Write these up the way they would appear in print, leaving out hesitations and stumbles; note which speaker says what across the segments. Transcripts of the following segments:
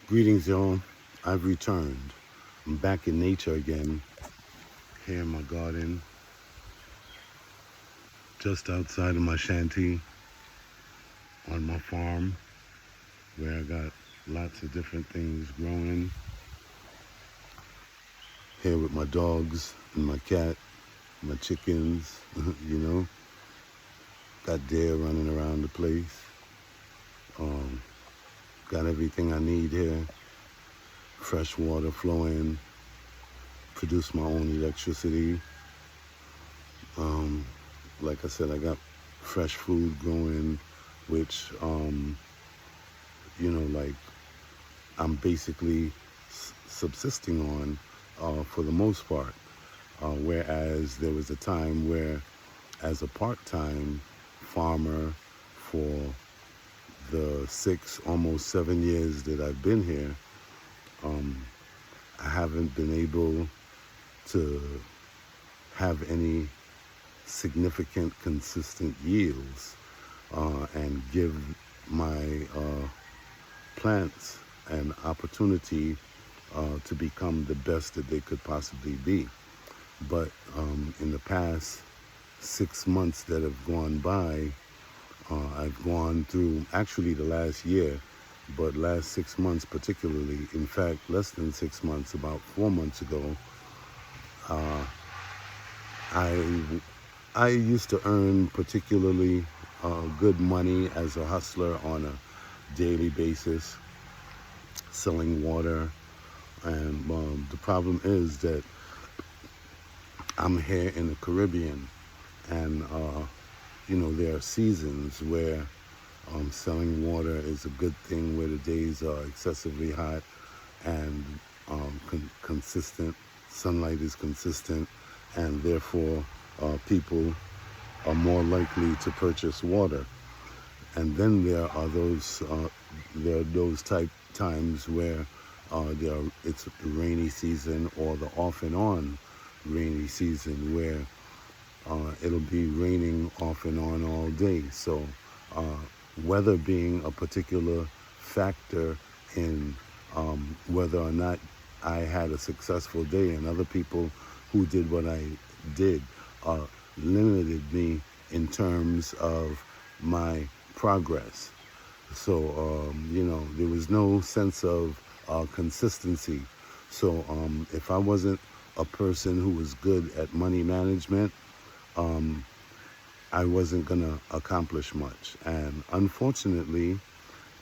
Speaker 1: Greetings, y'all. I've returned. I'm back in nature again, here in my garden, just outside of my shanty on my farm, where I got lots of different things growing. Here with my dogs and my cat, my chickens, you know. Got deer running around the place. Um, got everything I need here. Fresh water flowing, produce my own electricity. Um, like I said, I got fresh food growing, which, like I'm basically subsisting on for the most part. Whereas there was a time where, as a part-time farmer for the 6, almost 7 years that I've been here, I haven't been able to have any significant, consistent yields and give my plants an opportunity to become the best that they could possibly be. But in the past 6 months that have gone by, I've gone through actually the last year, but last 6 months particularly, in fact, less than 6 months, about 4 months ago, I I used to earn particularly good money as a hustler on a daily basis, selling water. And the problem is that I'm here in the Caribbean, and there are seasons where selling water is a good thing, where the days are excessively hot and consistent. Sunlight is consistent, and therefore people are more likely to purchase water. And then there are those type times where it's rainy season, or the off and on rainy season, where it'll be raining off and on all day. So weather being a particular factor in whether or not I had a successful day, and other people who did what I did limited me in terms of my progress. So, there was no sense of consistency. So, if I wasn't a person who was good at money management, I wasn't going to accomplish much. And unfortunately,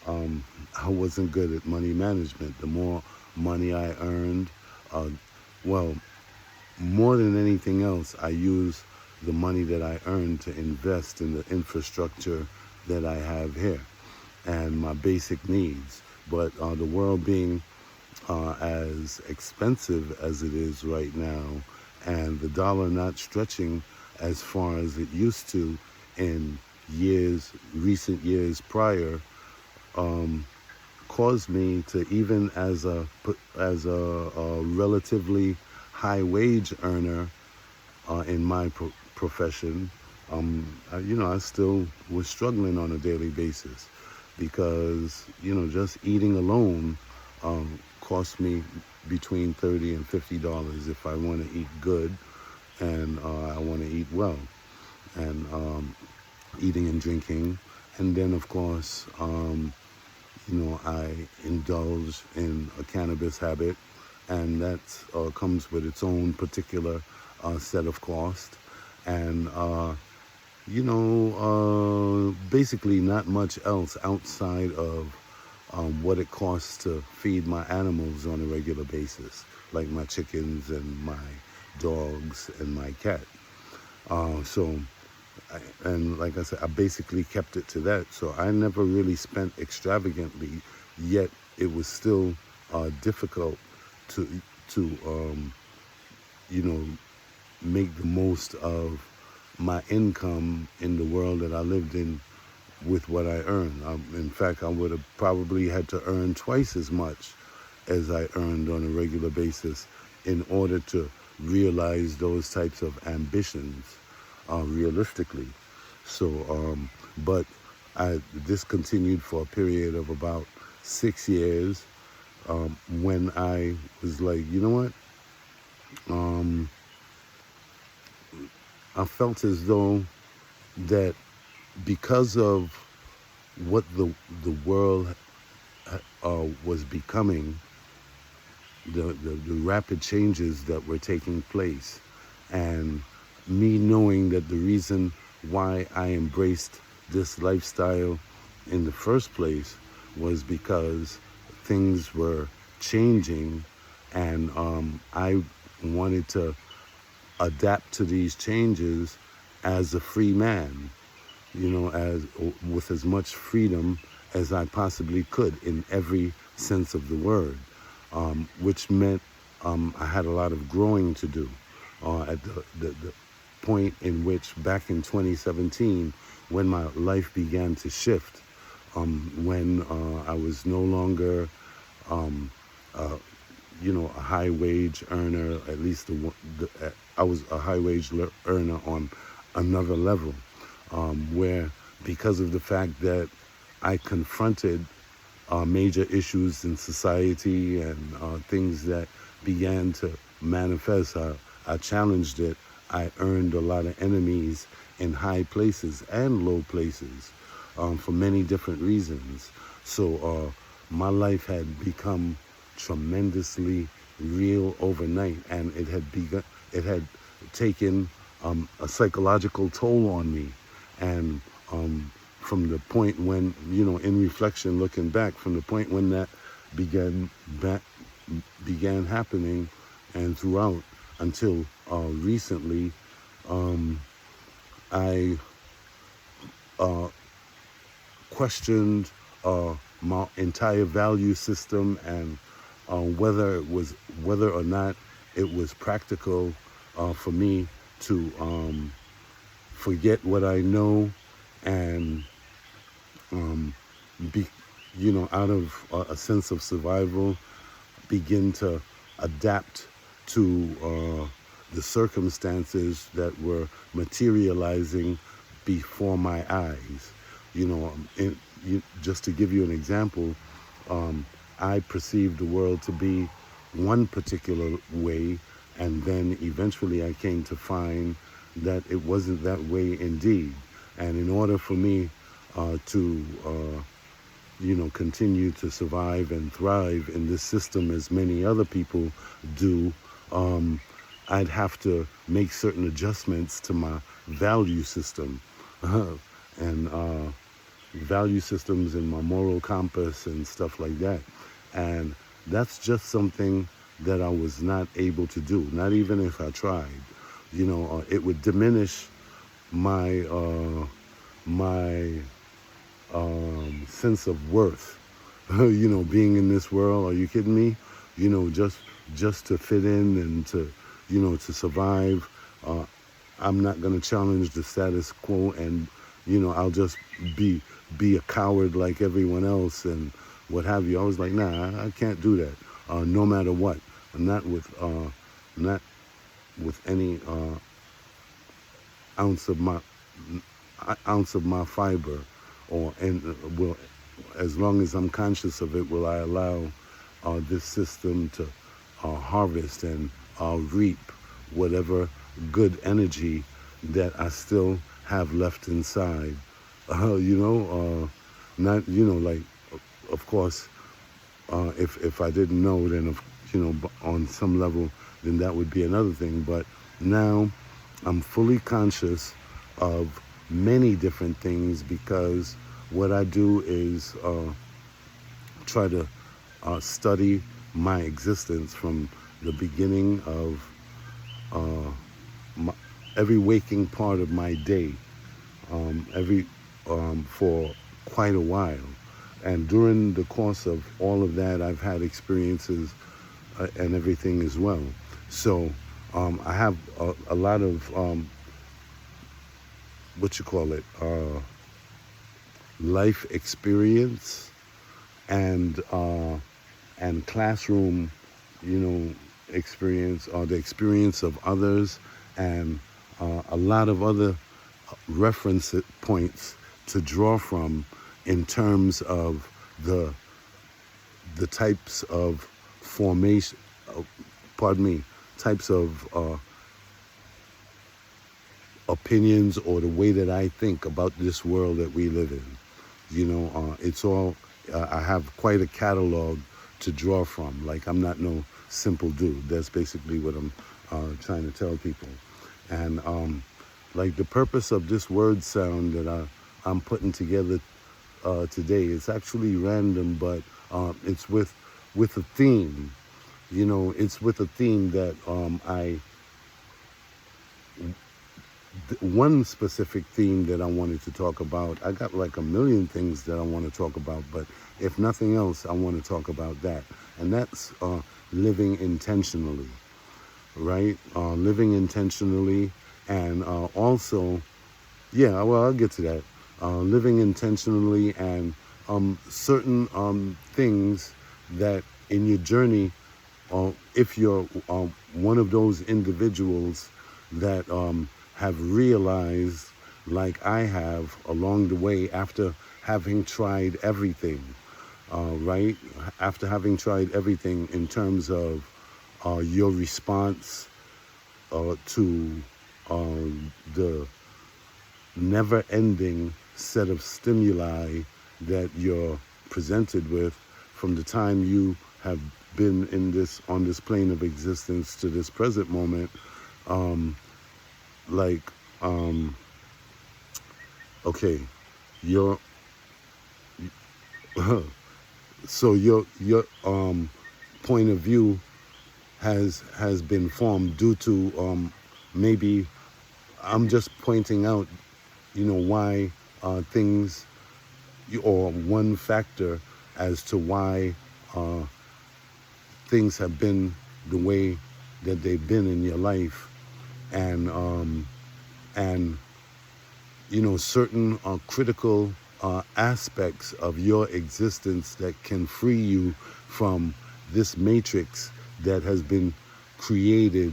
Speaker 1: I wasn't good at money management. The more money I earned, uh, well, more than anything else, I use the money that I earn to invest in the infrastructure that I have here and my basic needs. But the world being as expensive as it is right now, and the dollar not stretching as far as it used to in recent years prior, caused me to, even as a relatively high wage earner in my profession, I still was struggling on a daily basis, because just eating alone costs me between $30 and $50 if I want to eat good, and I want to eat well, and eating and drinking. And then, of course, I indulge in a cannabis habit, and that comes with its own particular set of costs. And, basically not much else outside of what it costs to feed my animals on a regular basis, like my chickens and my dogs and my cat. And like I said, I basically kept it to that. So I never really spent extravagantly, yet it was still difficult to to make the most of my income in the world that I lived in with what I earned. In fact, I would have probably had to earn twice as much as I earned on a regular basis in order to realize those types of ambitions realistically. So, but this continued for a period of about 6 years, when I was like, you know what? Um, I felt as though that because of what the world was becoming, the rapid changes that were taking place, and me knowing that the reason why I embraced this lifestyle in the first place was because things were changing, and I wanted to adapt to these changes as a free man, as with as much freedom as I possibly could in every sense of the word, which meant I had a lot of growing to do at the point in which back in 2017, when my life began to shift, when I was no longer uh, a high wage earner, at least I was a high wage earner on another level, where because of the fact that I confronted major issues in society and things that began to manifest, I challenged it. I earned a lot of enemies in high places and low places for many different reasons. So my life had become tremendously real overnight, and it had taken a psychological toll on me. And from the point when, in reflection, looking back, from the point when that began began happening, and throughout until recently, I questioned my entire value system, and whether or not it was practical for me to forget what I know and be, out of a sense of survival, begin to adapt to the circumstances that were materializing before my eyes. Just to give you an example, I perceived the world to be one particular way, and then eventually I came to find that it wasn't that way indeed. And in order for me to continue to survive and thrive in this system as many other people do, I'd have to make certain adjustments to my value system and value systems and my moral compass and stuff like that. And that's just something that I was not able to do, not even if I tried. It would diminish my sense of worth. Being in this world. Are you kidding me? Just to fit in and to survive. I'm not going to challenge the status quo, and I'll just be a coward like everyone else and what have you. I was like, nah, I can't do that. No matter what. Not with any ounce of my fiber, or and will, as long as I'm conscious of it, will I allow this system to harvest and reap whatever good energy that I still have left inside. Not like, of course, if I didn't know, then on some level, then that would be another thing. But now I'm fully conscious of many different things, because what I do is try to study my existence from the beginning of every waking part of my day, for quite a while. And during the course of all of that, I've had experiences and everything as well. So I have a lot of life experience and classroom, experience, or the experience of others, and a lot of other reference points to draw from in terms of the the types of formation, pardon me, types of opinions or the way that I think about this world that we live in. It's all, I have quite a catalog to draw from. Like, I'm not no simple dude. That's basically what I'm trying to tell people. And like, the purpose of this word sound that I'm putting together today, it's actually random, but it's with a theme. It's with a theme that one specific theme that I wanted to talk about. I got like a million things that I want to talk about, but if nothing else, I want to talk about that. And that's living intentionally, right? Living intentionally, and also, yeah, well, I'll get to that. Living intentionally, and certain things that in your journey, if you're one of those individuals that have realized, like I have along the way, after having tried everything, right? After having tried everything in terms of your response to the never-ending set of stimuli that you're presented with from the time you have been on this plane of existence to this present moment. Okay, your so your point of view has been formed due to maybe, I'm just pointing out, why things, or one factor as to why things have been the way that they've been in your life, and certain critical aspects of your existence that can free you from this matrix that has been created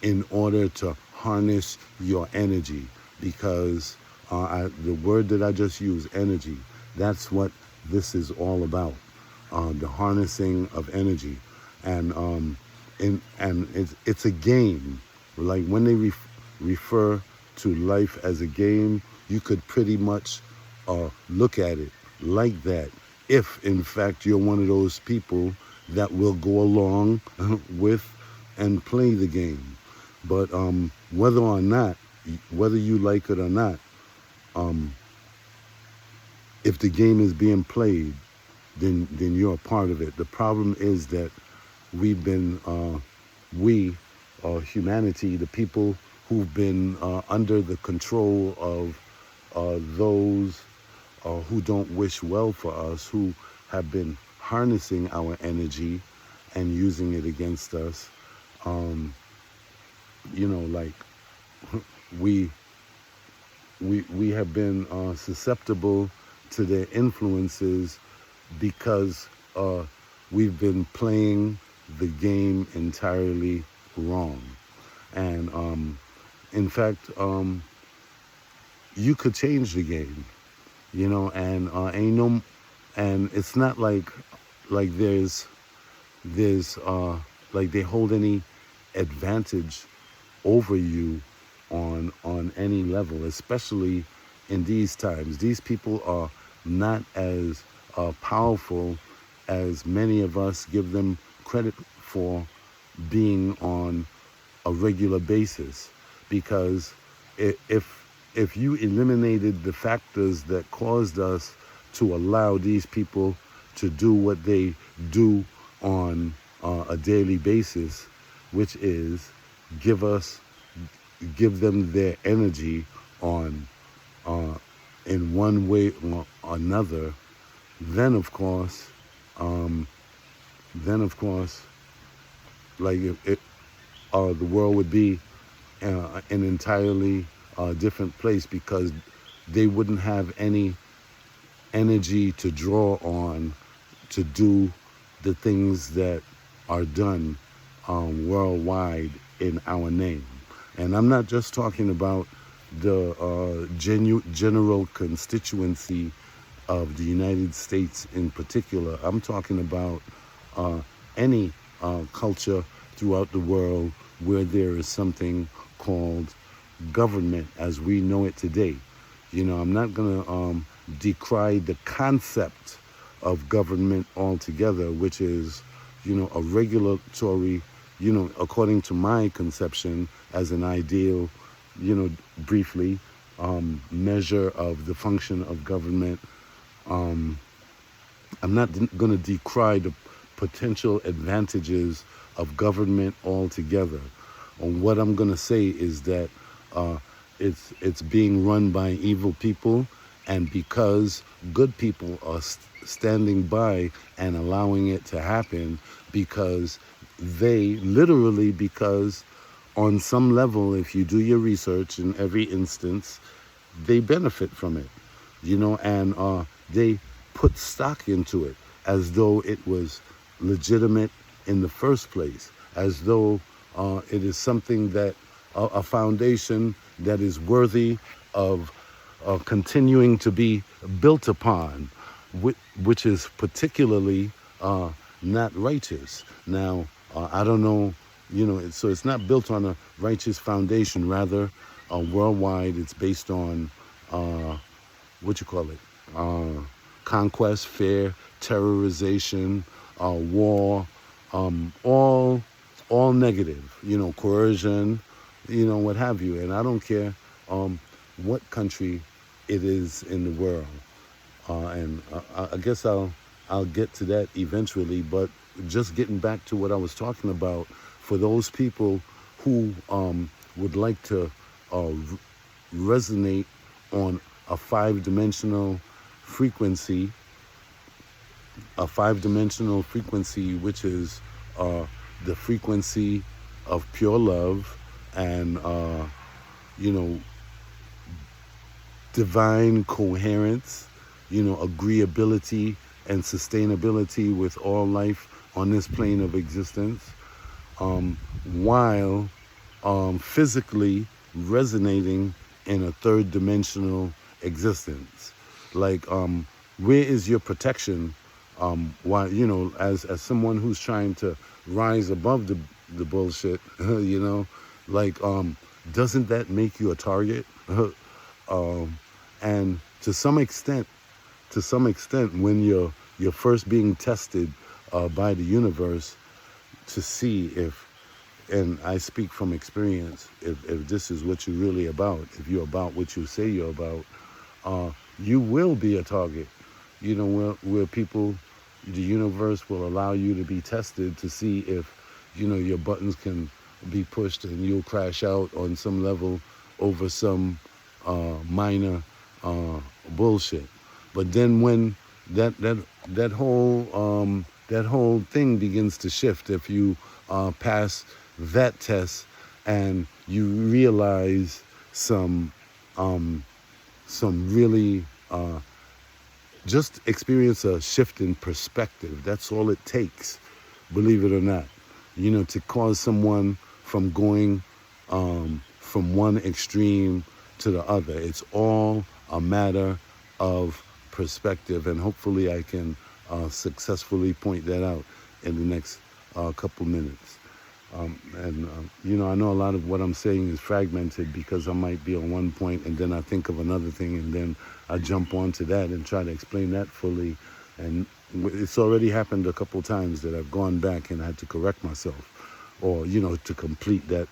Speaker 1: in order to harness your energy. Because the word that I just used, energy, that's what this is all about, the harnessing of energy. And it's a game. Like, when they refer to life as a game, you could pretty much look at it like that, if in fact you're one of those people that will go along with and play the game. But whether you like it or not, if the game is being played, then you're a part of it. The problem is that we've been, humanity, the people who've been under the control of those who don't wish well for us, who have been harnessing our energy and using it against us. Like, we have been susceptible to their influences because we've been playing the game entirely wrong. And in fact, you could change the game, and it's not like there's like they hold any advantage over you on any level, especially in these times. These people are not as powerful as many of us give them credit for being on a regular basis. Because if you eliminated the factors that caused us to allow these people to do what they do on a daily basis, which is give them their energy on in one way or another, then of course, like, the world would be an entirely different place, because they wouldn't have any energy to draw on to do the things that are done worldwide in our name. And I'm not just talking about the general constituency of the United States in particular. I'm talking about any culture throughout the world where there is something called government as we know it today. I'm not going to decry the concept of government altogether, which is, a regulatory, according to my conception as an ideal, briefly, measure of the function of government. I'm not going to decry the potential advantages of government altogether. And what I'm going to say is that it's being run by evil people, and because good people are standing by and allowing it to happen, because because on some level, if you do your research in every instance, they benefit from it, and they put stock into it as though it was legitimate in the first place, as though it is something that a foundation that is worthy of continuing to be built upon, which is particularly not righteous. Now, I don't know, so it's not built on a righteous foundation. Rather, worldwide, it's based on conquest, fear, terrorization, war, all negative, coercion, what have you. And I don't care what country it is in the world. And I guess I'll get to that eventually. But just getting back to what I was talking about, for those people who would like to resonate on a five-dimensional frequency, which is the frequency of pure love and divine coherence, agreeability and sustainability with all life on this plane of existence, while physically resonating in a third dimensional existence. Like, where is your protection? Why, as someone who's trying to rise above the bullshit, doesn't that make you a target? And to some extent, when you're first being tested by the universe to see if, and I speak from experience, if this is what you're really about, if you're about what you say you're about, you will be a target. Where people, the universe will allow you to be tested to see if, your buttons can be pushed and you'll crash out on some level over some minor bullshit. But then when that whole thing begins to shift, if you pass that test and you realize some really just experience a shift in perspective. That's all it takes, believe it or not, to cause someone from going from one extreme to the other. It's all a matter of perspective, and hopefully I can successfully point that out in the next couple minutes. I know a lot of what I'm saying is fragmented because I might be on one point and then I think of another thing and then I jump onto that and try to explain that fully. And it's already happened a couple times that I've gone back and had to correct myself or, to complete that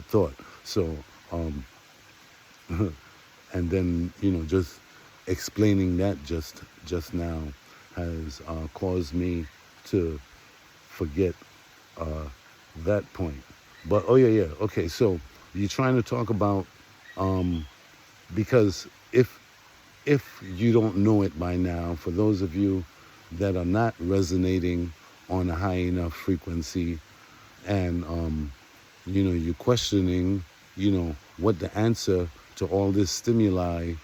Speaker 1: thought. So, and then, just explaining that just now has caused me to forget that point. But okay, so you're trying to talk about because if you don't know it by now, for those of you that are not resonating on a high enough frequency, and you're questioning what the answer to all this stimuli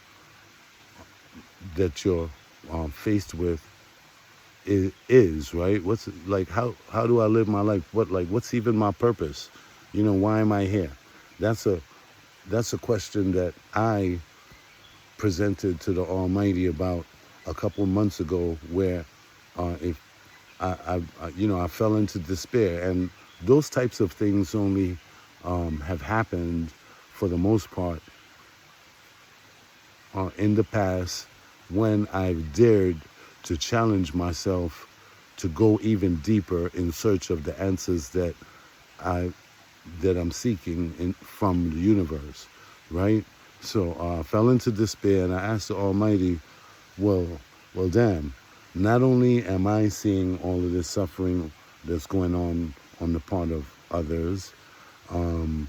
Speaker 1: that you're faced with is, right? What's like, how do I live my life? What's even my purpose? Why am I here? That's a question that I presented to the Almighty about a couple months ago, where if I fell into despair, and those types of things only have happened for the most part in the past when I've dared to challenge myself to go even deeper in search of the answers I that I'm seeking from the universe, right? So I fell into despair, and I asked the Almighty, well, damn. Not only am I seeing all of this suffering that's going on the part of others, um,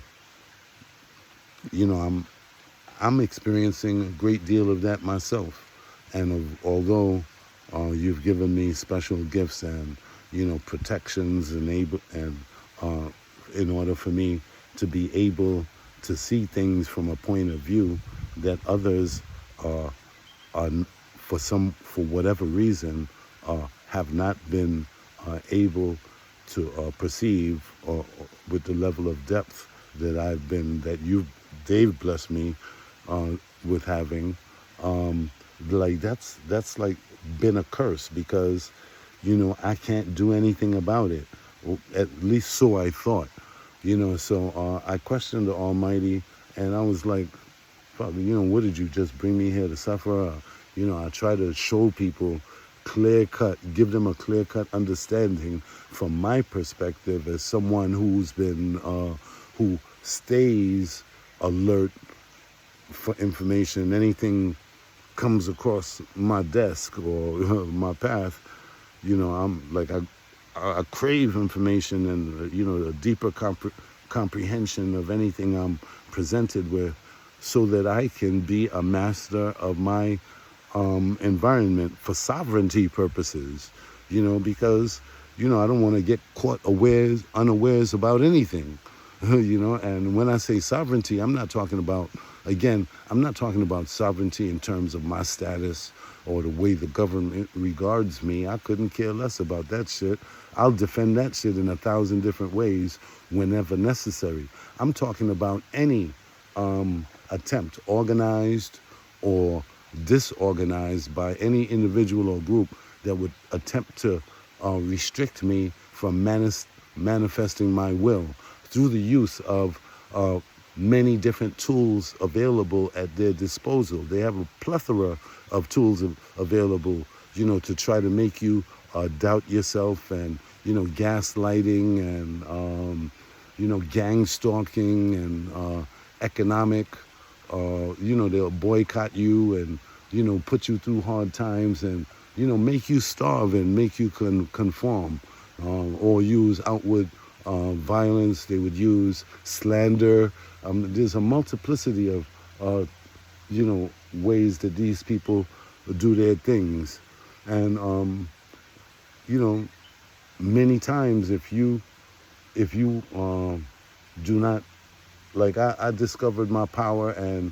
Speaker 1: I'm experiencing a great deal of that myself. And although you've given me special gifts and protections and uh, in order for me to be able to see things from a point of view that others are for whatever reason have not been able to perceive with the level of depth they've blessed me uh, with having. Um, like that's like been a curse because I can't do anything about it. Or at least so I thought. So I questioned the Almighty, and I was like, Father, what did you just bring me here to suffer? I try to show people give them a clear cut understanding from my perspective as someone who stays alert for information. Anything comes across my desk or my path, I'm like, I crave information and, a deeper comprehension of anything I'm presented with so that I can be a master of my environment for sovereignty purposes, because, I don't want to get caught unawares about anything, and when I say sovereignty, I'm not talking about sovereignty in terms of my status or the way the government regards me. I couldn't care less about that shit. I'll defend that shit in 1,000 different ways whenever necessary. I'm talking about any attempt, organized or disorganized by any individual or group that would attempt to restrict me from manifesting my will through the use of many different tools available at their disposal. They have a plethora of tools available, to try to make you doubt yourself, and, gaslighting and, gang stalking and economic, they'll boycott you and, put you through hard times and, make you starve and make you conform, or use outward violence. They would use slander. There's a multiplicity of, ways that these people do their things. And, many times if you do not, like I discovered my power, and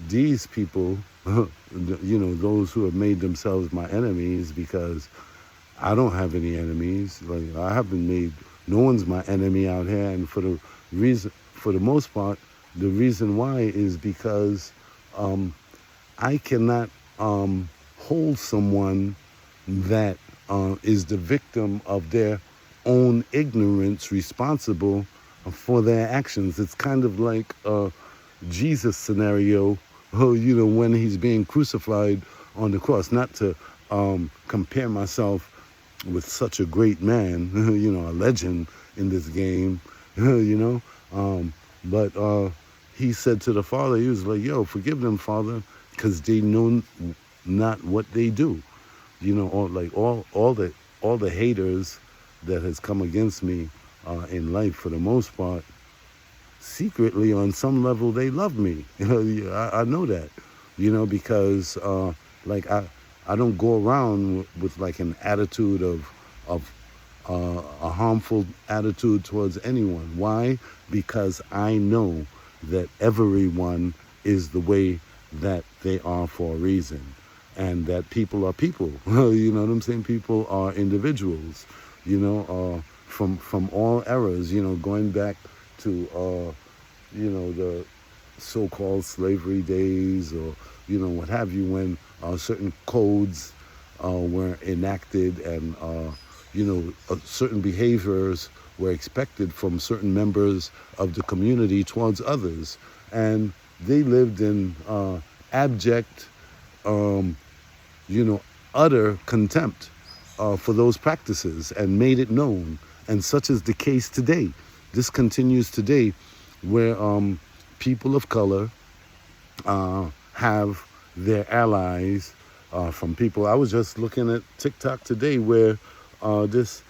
Speaker 1: these people, those who have made themselves my enemies, because I don't have any enemies. Like I haven't made, no one's my enemy out here. And for the most part, the reason why is because I cannot hold someone that is the victim of their own ignorance responsible for their actions. It's kind of like a Jesus scenario, when he's being crucified on the cross. Not to compare myself with such a great man, a legend in this game, but he said to the Father, he was like, yo, forgive them, Father, because they know not what they do. All the haters that has come against me in life, for the most part, secretly on some level they love me. I know that, because I don't go around with like an attitude of a harmful attitude towards anyone. Why? Because I know that everyone is the way that they are for a reason, and that people are people. You know what I'm saying? People are individuals. From all eras. Going back to the so-called slavery days, or what have you, when certain codes were enacted and certain behaviors were expected from certain members of the community towards others, and they lived in abject, um, you know, utter contempt for those practices and made it known. And such is the case today. This continues today, where people of color have their allies from people. I was just looking at TikTok today where this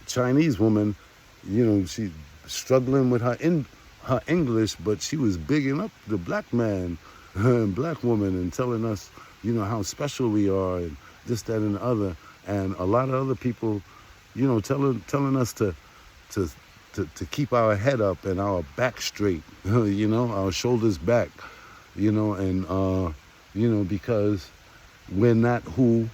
Speaker 1: Chinese woman, she struggling with her English, but she was bigging up the black man and black woman and telling us, how special we are and this, that, and the other. And a lot of other people, telling us to keep our head up and our back straight, our shoulders back, and because we're not who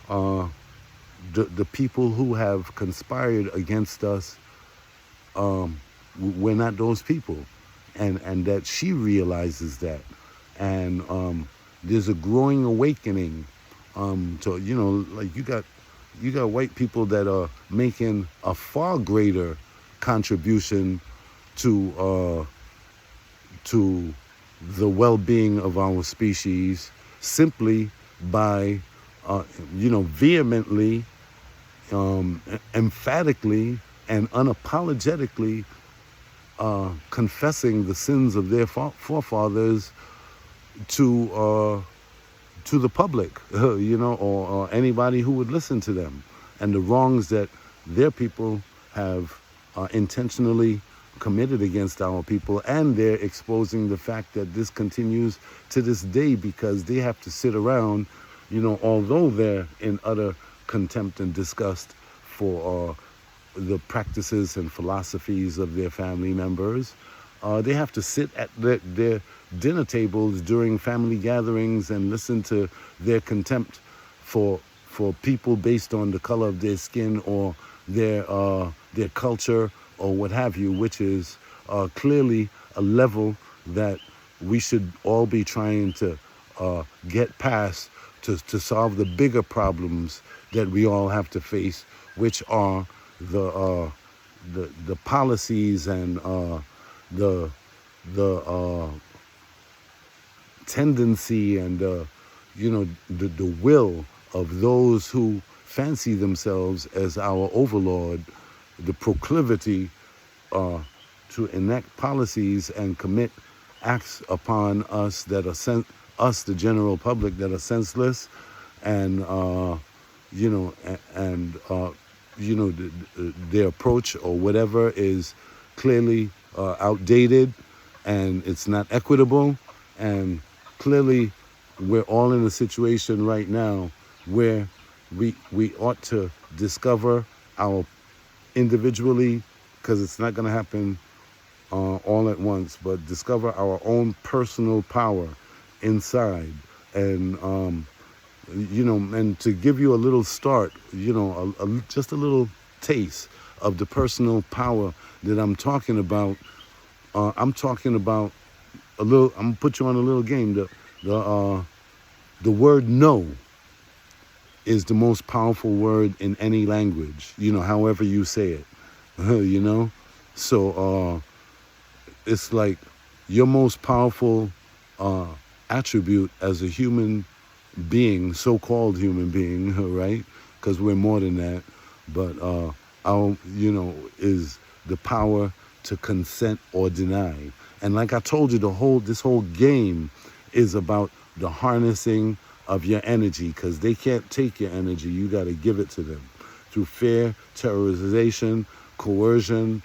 Speaker 1: the people who have conspired against us, we're not those people, and that she realizes that, and there's a growing awakening to like you got white people that are making a far greater contribution to the well-being of our species simply by vehemently, emphatically, and unapologetically confessing the sins of their forefathers to the public, or anybody who would listen to them, and the wrongs that their people have intentionally committed against our people. And they're exposing the fact that this continues to this day, because they have to sit around, although they're in utter contempt and disgust for the practices and philosophies of their family members. They have to sit at their dinner tables during family gatherings and listen to their contempt for people based on the color of their skin or their culture or what have you, which is clearly a level that we should all be trying to get past to solve the bigger problems that we all have to face, which are the policies and the tendency and the will of those who fancy themselves as our overlord, the proclivity to enact policies and commit acts upon us that are us, the general public, that are senseless, and their approach or whatever is clearly outdated, and it's not equitable. And clearly we're all in a situation right now where we ought to discover our individually, because it's not going to happen all at once, but discover our own personal power inside. And and to give you a little start, just a little taste of the personal power that I'm talking about. I'm talking about I'm gonna put you on a little game. The word no is the most powerful word in any language, however you say it. So it's like your most powerful attribute as a human being, so-called human being, right? Because we're more than that. But our, is the power to consent or deny. And like I told you, this whole game is about the harnessing of your energy, because they can't take your energy. You got to give it to them through fear, terrorization, coercion,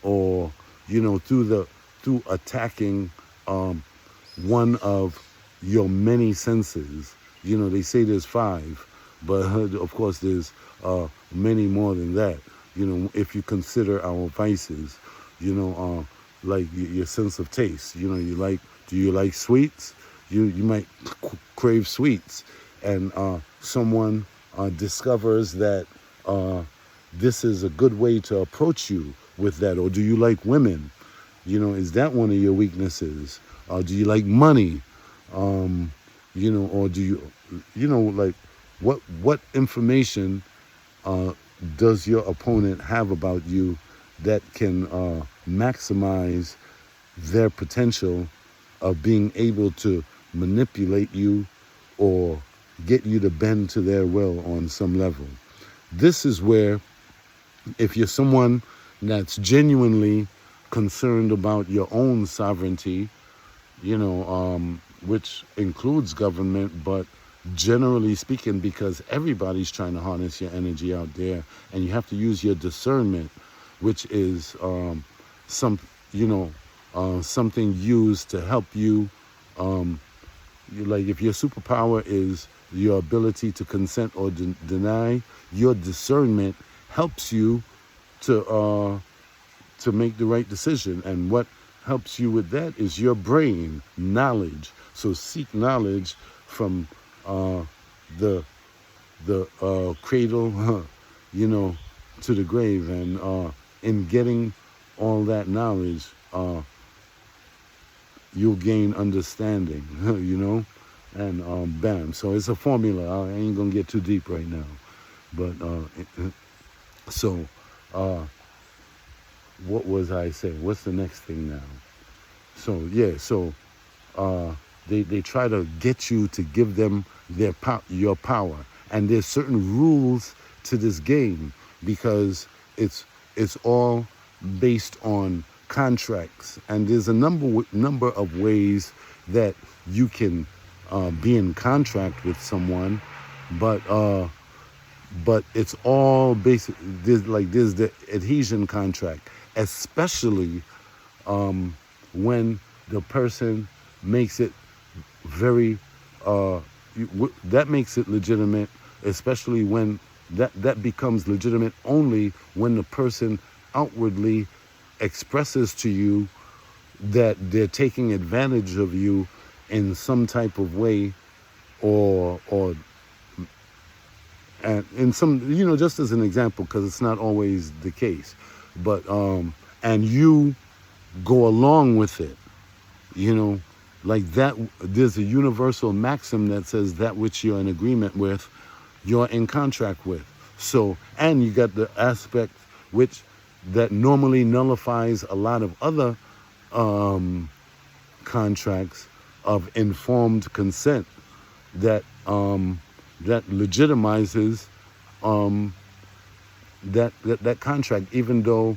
Speaker 1: or through attacking one of your many senses. They say there's 5, but of course there's many more than that. If you consider our vices, like your sense of taste. Do you like sweets? You might crave sweets, and someone discovers that this is a good way to approach you with that. Or do you like women? Is that one of your weaknesses? Do you like money? Or do you, like what information does your opponent have about you that can maximize their potential of being able to manipulate you or get you to bend to their will on some level. This is where, if you're someone that's genuinely concerned about your own sovereignty, which includes government, but generally speaking, because everybody's trying to harness your energy out there, and you have to use your discernment, which is some, something used to help you. Like if your superpower is your ability to consent or deny, your discernment helps you to make the right decision. And what helps you with that is your brain, knowledge. So seek knowledge from the cradle, to the grave, and in getting all that knowledge, you'll gain understanding, and bam. So it's a formula. I ain't gonna get too deep right now, but so what was I saying? What's the next thing now? So yeah, so they try to get you to give them your power, and there's certain rules to this game because it's all based on contracts, and there's a number of ways that you can be in contract with someone, but it's all basic. There's the adhesion contract, especially when the person makes it very that makes it legitimate, especially when that becomes legitimate only when the person outwardly expresses to you that they're taking advantage of you in some type of way, or and in some, just as an example, because it's not always the case, but and you go along with it, like that. There's a universal maxim that says that which you're in agreement with, you're in contract with. So, and you got the aspect which that normally nullifies a lot of other contracts of informed consent that that legitimizes that contract, even though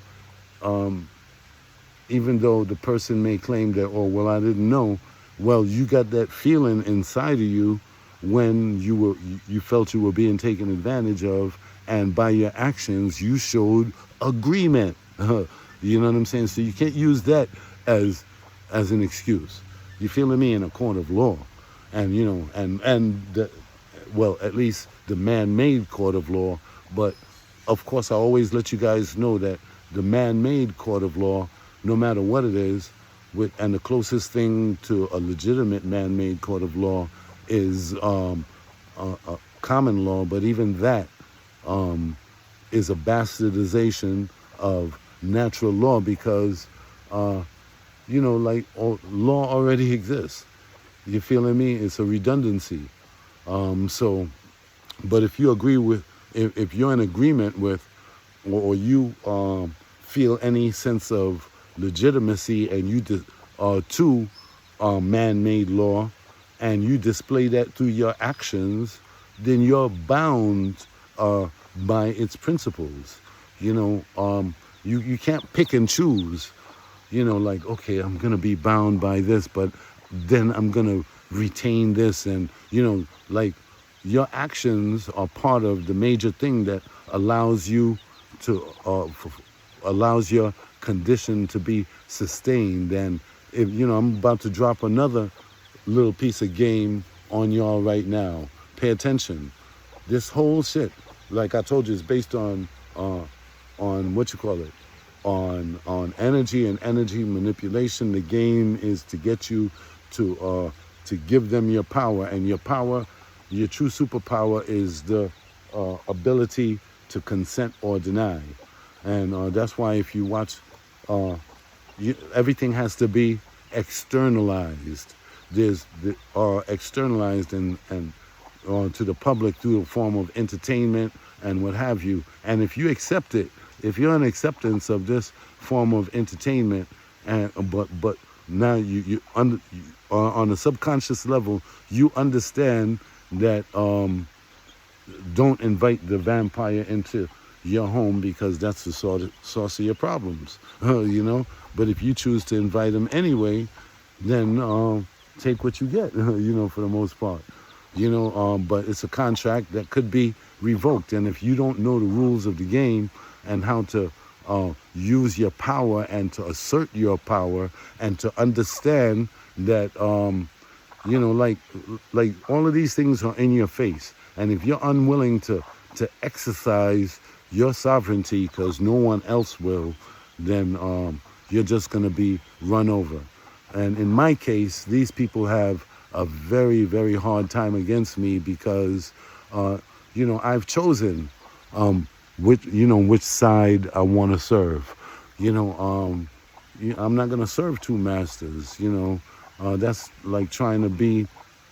Speaker 1: the person may claim that, oh well, I didn't know. Well, you got that feeling inside of you when you felt you were being taken advantage of, and by your actions you showed agreement. You know what I'm saying? So you can't use that as an excuse. You feeling me? In a court of law, and well, at least the man-made court of law. But of course, I always let you guys know that the man-made court of law, no matter what it is, and the closest thing to a legitimate man-made court of law is a common law. But even that is a bastardization of natural law, because law already exists. You feeling me? It's a redundancy. So, but if you agree with, if you're in agreement with, or you feel any sense of legitimacy, and you to man-made law, and you display that through your actions, then you're bound by its principles. You can't pick and choose. Like, okay, I'm gonna be bound by this, but then I'm gonna retain this, and like your actions are part of the major thing that allows you to allows your condition to be sustained. And if I'm about to drop another little piece of game on y'all right now. Pay attention. This whole shit, like I told you, is based on what you call it, on energy and energy manipulation. The game is to get you to give them your power, and your power, your true superpower, is the ability to consent or deny. And that's why if you watch, everything has to be externalized. There's externalized and to the public through a form of entertainment, and what have you. And if you accept it, if you're in acceptance of this form of entertainment, and but now on a subconscious level, you understand that don't invite the vampire into your home because that's the source of your problems, you know. But if you choose to invite him anyway, then take what you get, you know, for the most part, you know. But it's a contract that could be revoked, and if you don't know the rules of the game and how to use your power and to assert your power and to understand that you know, like all of these things are in your face, and if you're unwilling to exercise your sovereignty because no one else will, then you're just going to be run over. And in my case, these people have a very, very hard time against me because you know, I've chosen which side I want to serve. You know, I'm not going to serve two masters. You know, that's like trying to be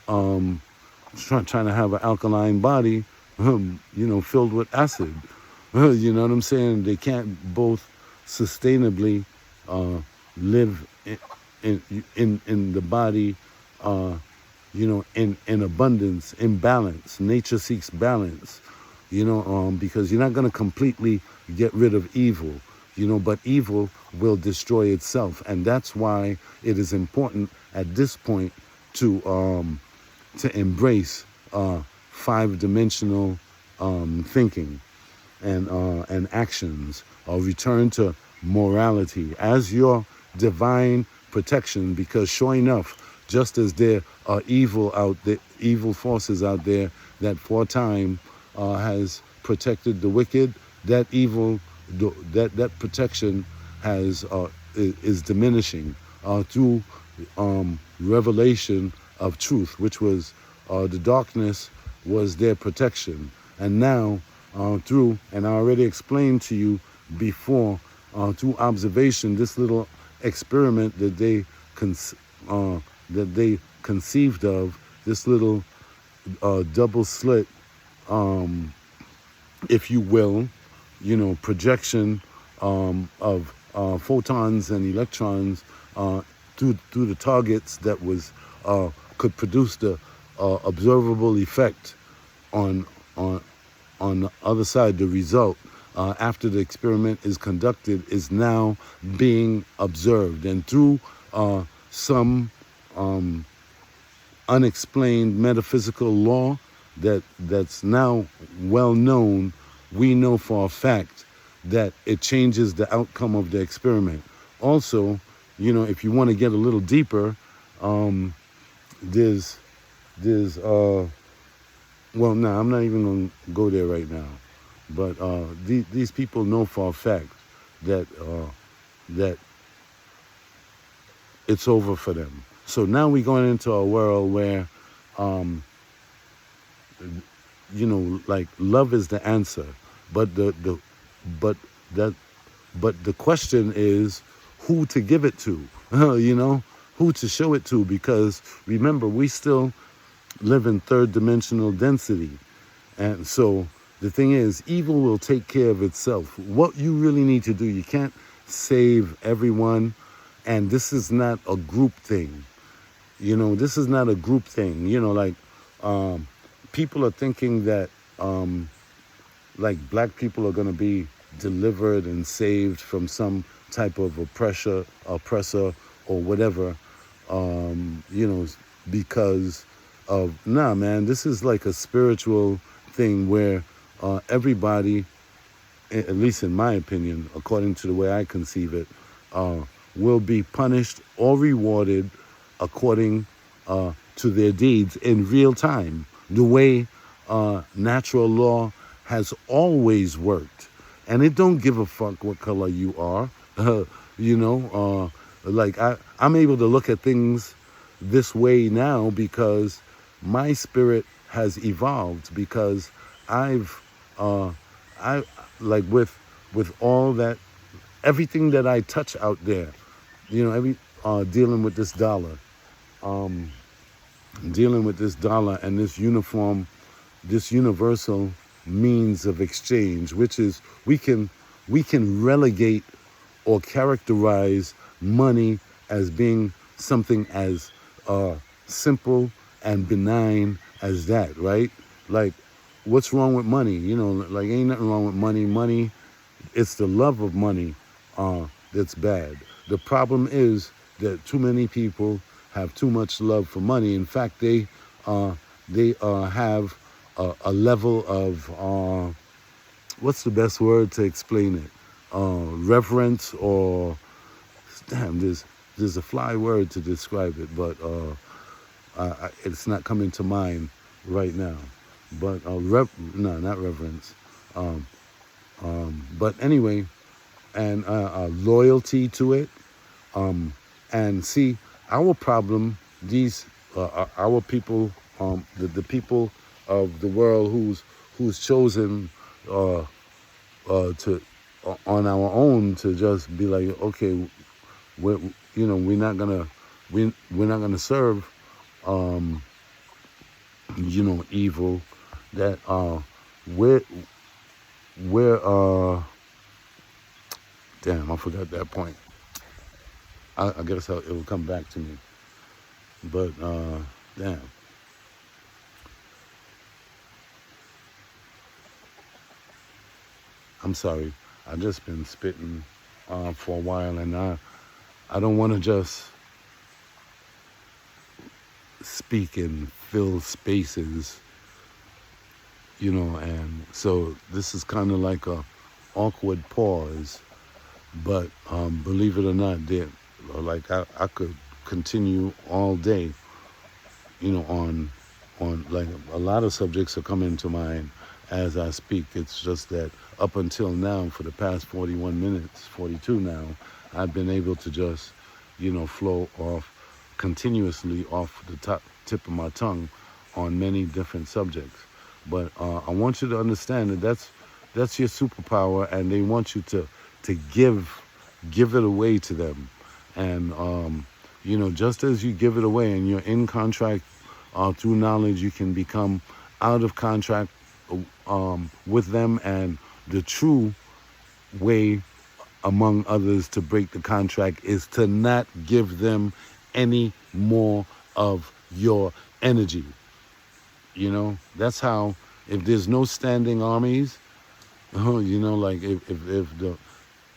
Speaker 1: trying to have an alkaline body, you know, filled with acid. You know what I'm saying? They can't both sustainably live in the body, you know, in abundance, in balance. Nature seeks balance, you know, because you're not going to completely get rid of evil, you know, but evil will destroy itself. And that's why it is important at this point to embrace five-dimensional thinking and actions, or return to morality as your divine protection. Because sure enough, just as there are evil forces out there that for a time has protected the wicked, that that protection is diminishing through revelation of truth, which was the darkness was their protection. And now through, and I already explained to you before, through observation, this little experiment that they conceived of, this little double slit, if you will, you know, projection of photons and electrons through the targets that was could produce the observable effect on the other side. The result after the experiment is conducted is now being observed, and through some unexplained metaphysical law that's now well known, we know for a fact that it changes the outcome of the experiment. Also, you know, if you want to get a little deeper, there's well, no, I'm not even going to go there right now. But these people know for a fact that that it's over for them. So now we're going into a world where, you know, like love is the answer, but the question is who to give it to, you know, who to show it to, because remember, we still live in third dimensional density. And so the thing is, evil will take care of itself. What you really need to do, you can't save everyone, and this is not a group thing. You know, this is not a group thing. You know, like people are thinking that like black people are going to be delivered and saved from some type of oppressor or whatever, you know, because of, nah, man, this is like a spiritual thing where everybody, at least in my opinion, according to the way I conceive it, will be punished or rewarded according to their deeds in real time, the way natural law has always worked. And it don't give a fuck what color you are, you know, like I'm able to look at things this way now because my spirit has evolved, because I like with all that, everything that I touch out there, you know, dealing with this dollar, dealing with this dollar and this uniform, this universal means of exchange, which is we can relegate or characterize money as being something as simple and benign as that, right? Like, what's wrong with money? Like, ain't nothing wrong with money. Money, it's the love of money that's bad. The problem is that too many people have too much love for money. In fact, they have a level of what's the best word to explain it? Reverence, or damn, there's a fly word to describe it, but it's not coming to mind right now. But no, not reverence. Um, but anyway, and loyalty to it. And see, our problem, these our people, the people of the world who's chosen uh, to on our own to just be like, okay, we're we're not gonna we're not gonna serve evil. That we're we're damn, I forgot that point. I guess it will come back to me. But damn, I'm sorry. I just been spitting for a while, and I don't want to just speak and fill spaces, and so this is kind of like a awkward pause. But believe it or not, like I could continue all day, on like a lot of subjects are coming to mind as I speak. It's just that up until now, for the past 41 minutes, 42 now, I've been able to just, flow off continuously off the top tip of my tongue on many different subjects. But I want you to understand that that's your superpower, and they want you to give it away to them. And just as you give it away and you're in contract through knowledge, you can become out of contract with them. And the true way, among others, to break the contract is to not give them any more of your energy. That's how, if there's no standing armies, like if the,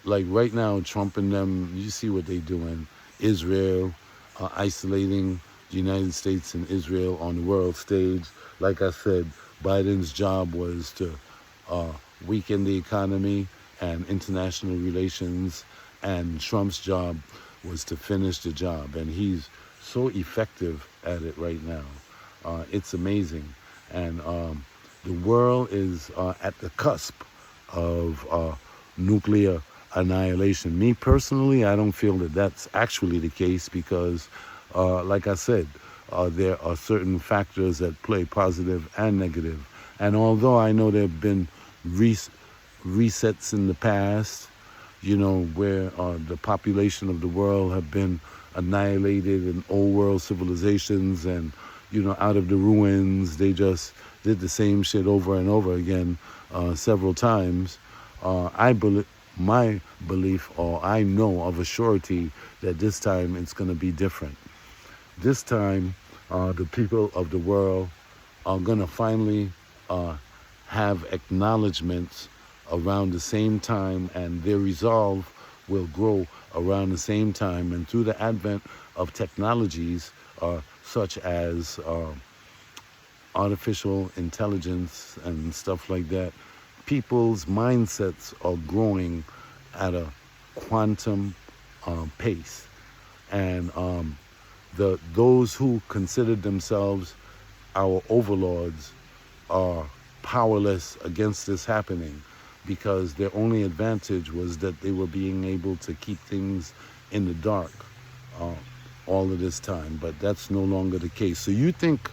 Speaker 1: like right now, Trump and them, you see what they doing. Israel, isolating the United States and Israel on the world stage. Like I said, Biden's job was to weaken the economy and international relations, and Trump's job was to finish the job. And he's so effective at it right now. It's amazing. And the world is at the cusp of nuclear annihilation. Me personally, I don't feel that that's actually the case because, like I said, there are certain factors that play positive and negative. And although I know there have been resets in the past, where the population of the world have been annihilated in old world civilizations, and, out of the ruins, they just did the same shit over and over again several times. My belief, or I know of a surety, that this time it's going to be different. This time, the people of the world are going to finally have acknowledgments around the same time, and their resolve will grow around the same time. And through the advent of technologies such as artificial intelligence and stuff like that, people's mindsets are growing at a quantum pace. And those who considered themselves our overlords are powerless against this happening, because their only advantage was that they were being able to keep things in the dark all of this time. But that's no longer the case. So you think,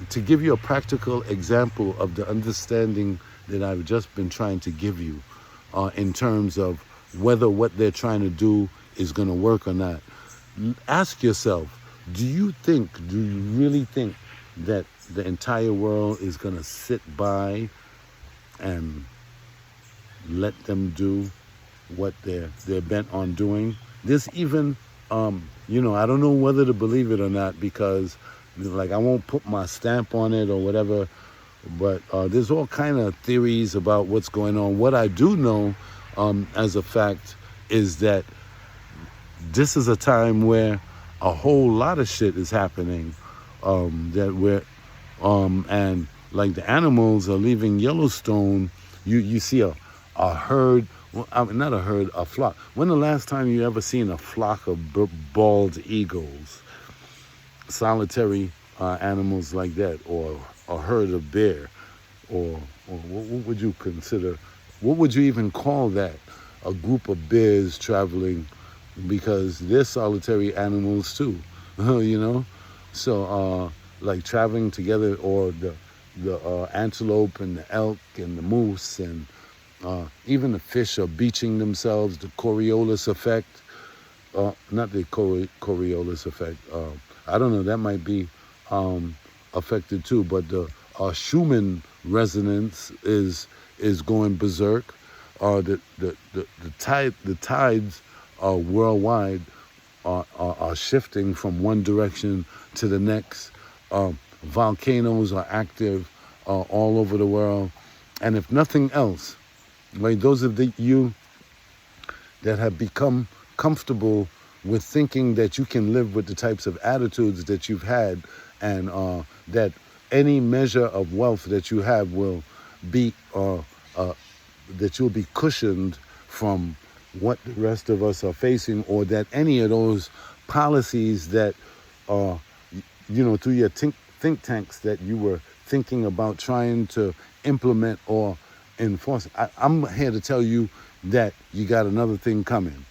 Speaker 1: to give you a practical example of the understanding that I've just been trying to give you in terms of whether what they're trying to do is going to work or not, ask yourself, do you really think that the entire world is going to sit by and let them do what they're bent on doing. There's even, I don't know whether to believe it or not because, like, I won't put my stamp on it or whatever. But there's all kind of theories about what's going on. What I do know, as a fact, is that this is a time where a whole lot of shit is happening. That we're and like the animals are leaving Yellowstone. You see a herd, well, I mean, not a herd, a flock. When the last time you ever seen a flock of bald eagles, solitary animals like that, or a herd of bear, or what would you consider? What would you even call that? A group of bears traveling, because they're solitary animals too, you know. So like traveling together, or the antelope and the elk and the moose and even the fish are beaching themselves. The Coriolis effect, not the Coriolis effect. I don't know. That might be affected too. But the Schumann resonance is going berserk. The tides worldwide are shifting from one direction to the next. Volcanoes are active all over the world, and if nothing else, right, those of you that have become comfortable with thinking that you can live with the types of attitudes that you've had, and that any measure of wealth that you have will be that you'll be cushioned from what the rest of us are facing, or that any of those policies that through your think tanks that you were thinking about trying to implement or enforce. I'm here to tell you that you got another thing coming,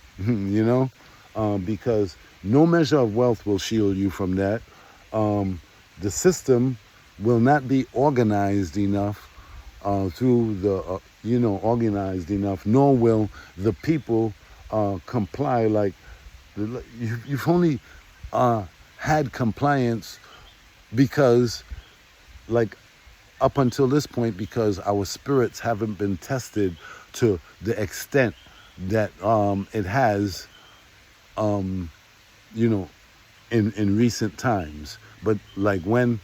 Speaker 1: because no measure of wealth will shield you from that. The system will not be organized enough organized enough, nor will the people comply. Like, you've only had compliance because, like, up until this point, because our spirits haven't been tested to the extent that it has, in recent times. But like when,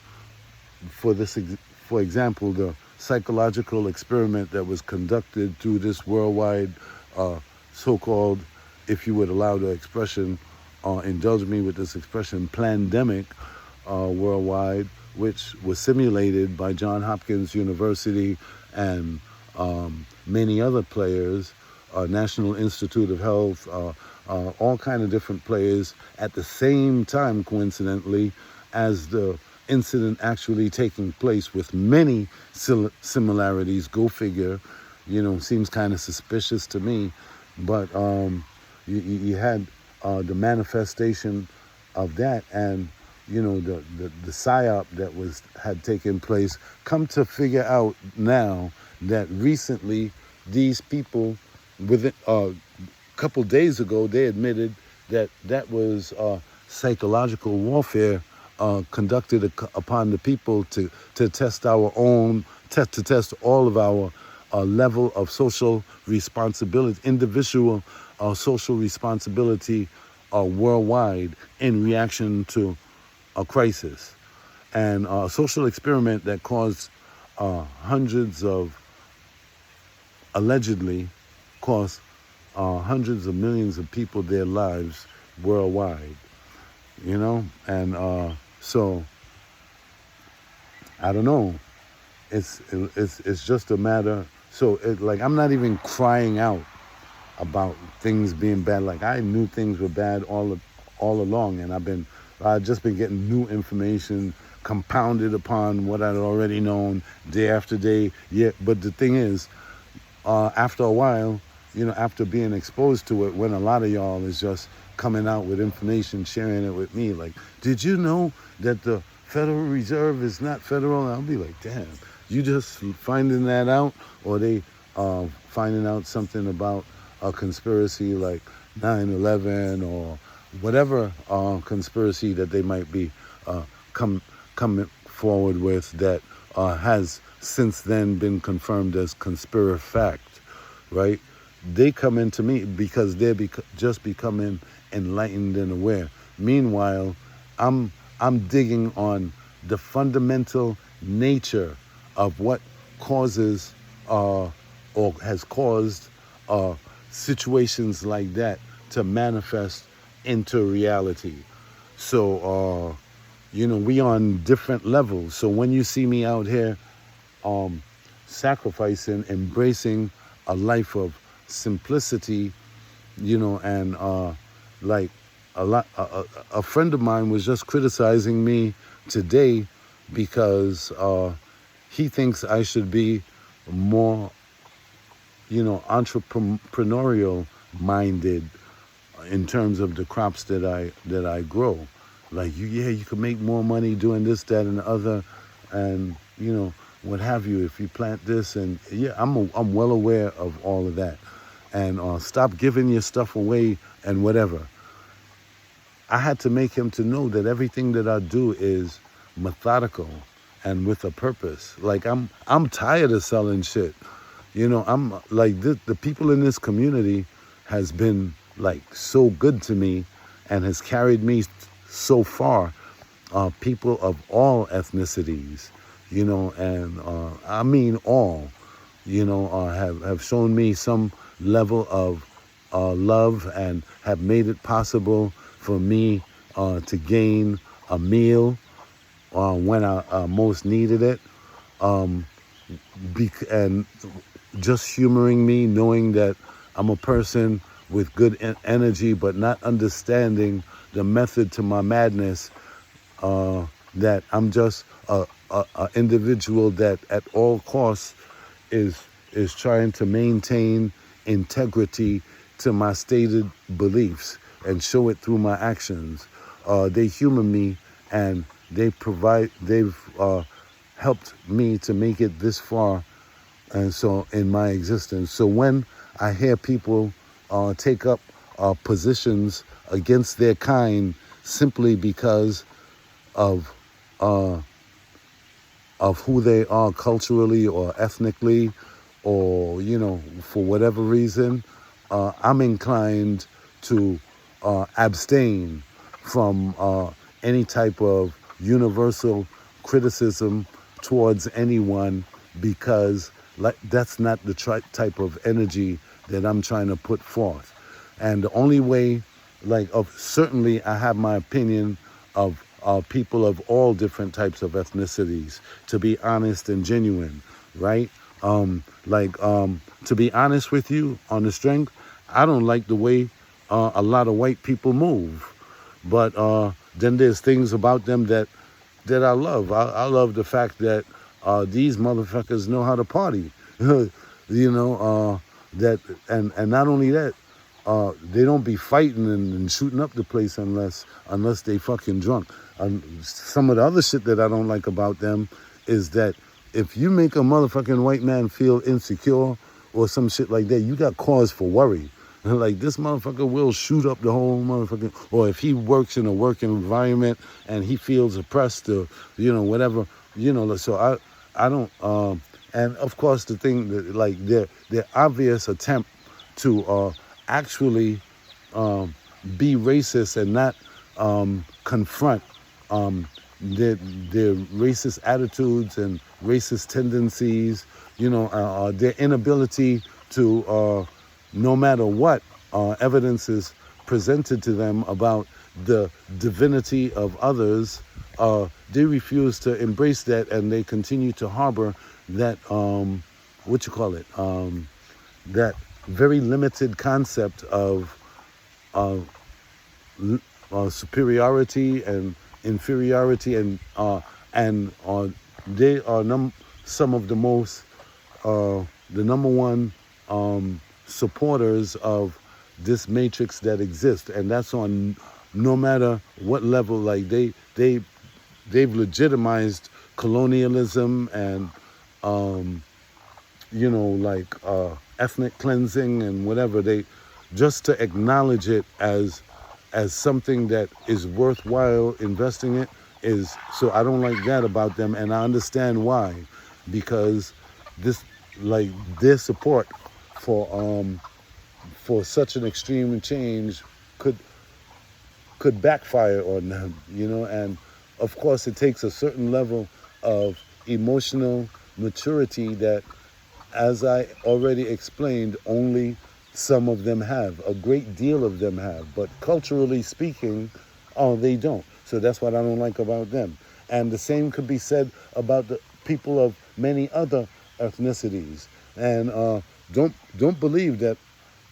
Speaker 1: for example, the psychological experiment that was conducted through this worldwide so-called, if you would allow the expression, indulge me with this expression, pandemic worldwide, which was simulated by Johns Hopkins University and many other players, National Institute of Health, all kind of different players at the same time, coincidentally, as the incident actually taking place, with many similarities. Go figure, seems kind of suspicious to me. But you had the manifestation of that, and the psyop that had taken place. Come to figure out now that recently these people, within a couple days ago, they admitted that was psychological warfare conducted upon the people to test our own, to test all of our level of social responsibility, individual social responsibility worldwide in reaction to a crisis. And a social experiment that caused allegedly cost hundreds of millions of people their lives worldwide, and so I don't know. It's just a matter. So like, I'm not even crying out about things being bad. Like, I knew things were bad all along, and I've just been getting new information compounded upon what I'd already known day after day. Yeah, but the thing is, after a while, after being exposed to it, when a lot of y'all is just coming out with information, sharing it with me, like, did you know that the Federal Reserve is not federal? And I'll be like, damn, you just finding that out? Or they finding out something about a conspiracy like 9/11 or whatever conspiracy that they might be coming forward with that has since then been confirmed as conspiracy fact, right? They come into me because they're just becoming enlightened and aware. Meanwhile, I'm digging on the fundamental nature of what causes or has caused uh, situations like that to manifest into reality. So, we on different levels. So when you see me out here um, sacrificing, embracing a life of simplicity, and like a friend of mine was just criticizing me today because he thinks I should be more, entrepreneurial minded in terms of the crops that I grow. Like you could make more money doing this, that, and the other, and what have you if you plant this. And yeah, I'm well aware of all of that. And stop giving your stuff away and whatever. I had to make him to know that everything that I do is methodical and with a purpose. Like I'm tired of selling shit. I'm like the people in this community has been like so good to me and has carried me so far. People of all ethnicities, and I mean all, have shown me some level of love and have made it possible for me to gain a meal when I most needed it. Um, and just humoring me, knowing that I'm a person with good energy, but not understanding the method to my madness, that I'm just a individual that at all costs is trying to maintain integrity to my stated beliefs and show it through my actions. They humor me and they've helped me to make it this far, and so in my existence. So when I hear people take up positions against their kind simply because of uh, who they are culturally or ethnically, or for whatever reason, I'm inclined to abstain from any type of universal criticism towards anyone, because that's not the type of energy that I'm trying to put forth. And the only way, certainly I have my opinion of people of all different types of ethnicities, to be honest and genuine, right? To be honest with you, on the strength, I don't like the way a lot of white people move. But then there's things about them that I love. I love the fact that these motherfuckers know how to party. That and not only that, they don't be fighting and shooting up the place unless they fucking drunk. Some of the other shit that I don't like about them is that if you make a motherfucking white man feel insecure or some shit like that, you got cause for worry. Like, this motherfucker will shoot up the whole motherfucking, or if he works in a work environment and he feels oppressed or, whatever, so I don't, and of course the thing that, like, their obvious attempt to actually be racist and not confront their racist attitudes and racist tendencies, their inability to, no matter what evidence is presented to them about the divinity of others, they refuse to embrace that, and they continue to harbor that, that very limited concept of superiority and inferiority, and they are some of the most, the number one supporters of this matrix that exists, and that's on no matter what level. Like they've legitimized colonialism and ethnic cleansing and whatever, they just to acknowledge it as something that is worthwhile investing in is. So I don't like that about them, and I understand why. because this, like, their support for for such an extreme change could backfire on them, and of course it takes a certain level of emotional maturity that, as I already explained, only some of them have. A great deal of them have, but culturally speaking, oh, they don't. So that's what I don't like about them. And the same could be said about the people of many other ethnicities. And don't believe that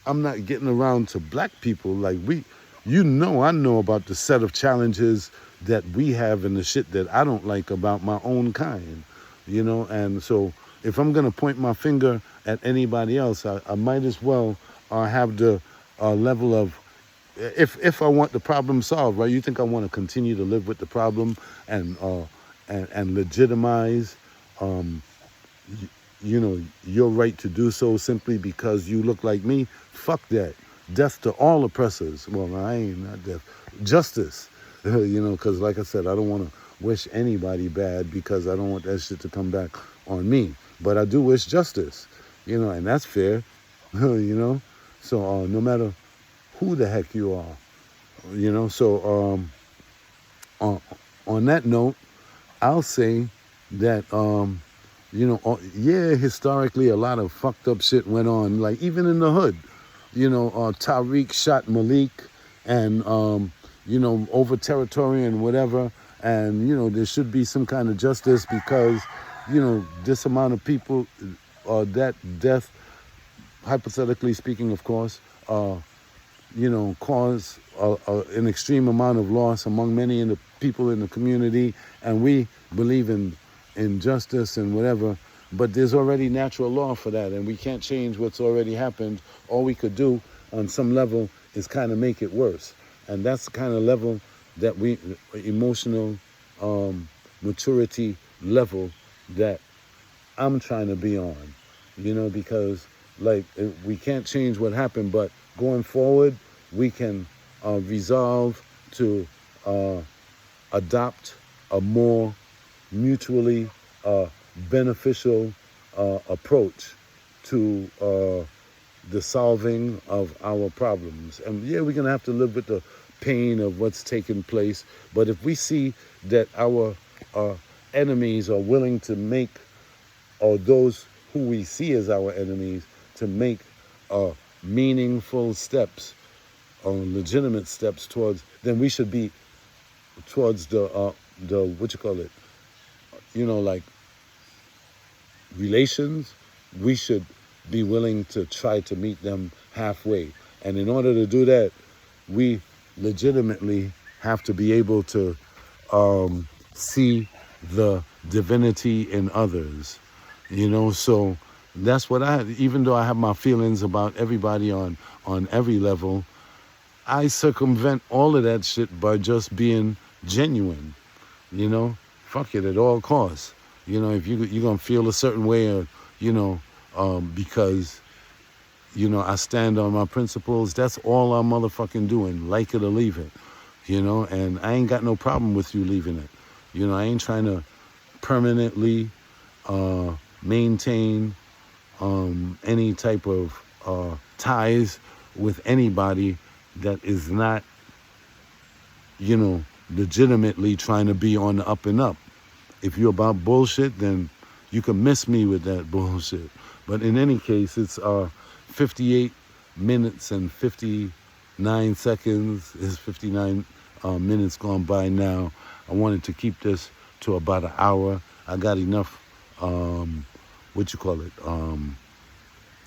Speaker 1: I'm not getting around to black people. Like, I know about the set of challenges that we have and the shit that I don't like about my own kind, and so if I'm gonna point my finger at anybody else, I might as well have the level of, if I want the problem solved, right? You think I want to continue to live with the problem and legitimize, um, your right to do so simply because you look like me? Fuck that. Death to all oppressors. Well, I ain't not death. Justice. Because like I said, I don't want to wish anybody bad because I don't want that shit to come back on me. But I do wish justice, and that's fair, So no matter who the heck you are, So on that note, I'll say that, yeah, historically a lot of fucked up shit went on, like even in the hood. Tariq shot Malik and, over territory and whatever. And, there should be some kind of justice because, this amount of people, that death, hypothetically speaking, of course, cause an extreme amount of loss among many in the people in the community. And we believe in justice and whatever. But there's already natural law for that, and we can't change what's already happened. All we could do on some level is kind of make it worse. And that's the kind of level that emotional maturity level that I'm trying to be on, because like we can't change what happened, but going forward, we can resolve to adopt a more mutually beneficial approach to the solving of our problems. And yeah, we're going to have to live with the pain of what's taking place. But if we see that our enemies are willing to make, or those who we see as our enemies, to make meaningful steps, legitimate steps towards, then we should be towards the what you call it, like relations, we should be willing to try to meet them halfway. And in order to do that, we legitimately have to be able to see the divinity in others, so that's what even though I have my feelings about everybody on every level, I circumvent all of that shit by just being genuine, fuck it at all costs. If you're going to feel a certain way, or, because, I stand on my principles, that's all I'm motherfucking doing, like it or leave it, and I ain't got no problem with you leaving it. I ain't trying to permanently maintain any type of ties with anybody that is not, legitimately trying to be on the up and up. If you're about bullshit, then you can miss me with that bullshit. But in any case, it's 58 minutes and 59 seconds. It's 59 minutes gone by now. I wanted to keep this to about an hour. I got enough,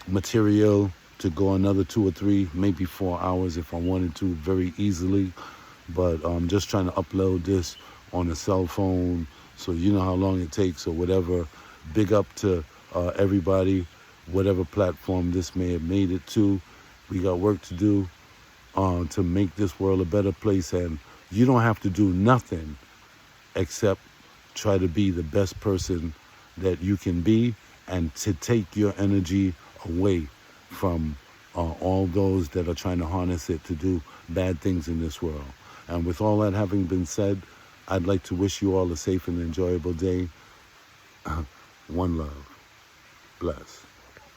Speaker 1: material to go another 2 or 3, maybe 4 hours if I wanted to, very easily. But I'm just trying to upload this on a cell phone, so you know how long it takes or whatever. Big up to everybody, whatever platform this may have made it to. We got work to do to make this world a better place, and you don't have to do nothing except try to be the best person that you can be, and to take your energy away from all those that are trying to harness it to do bad things in this world. And with all that having been said, I'd like to wish you all a safe and enjoyable day. One love. Bless.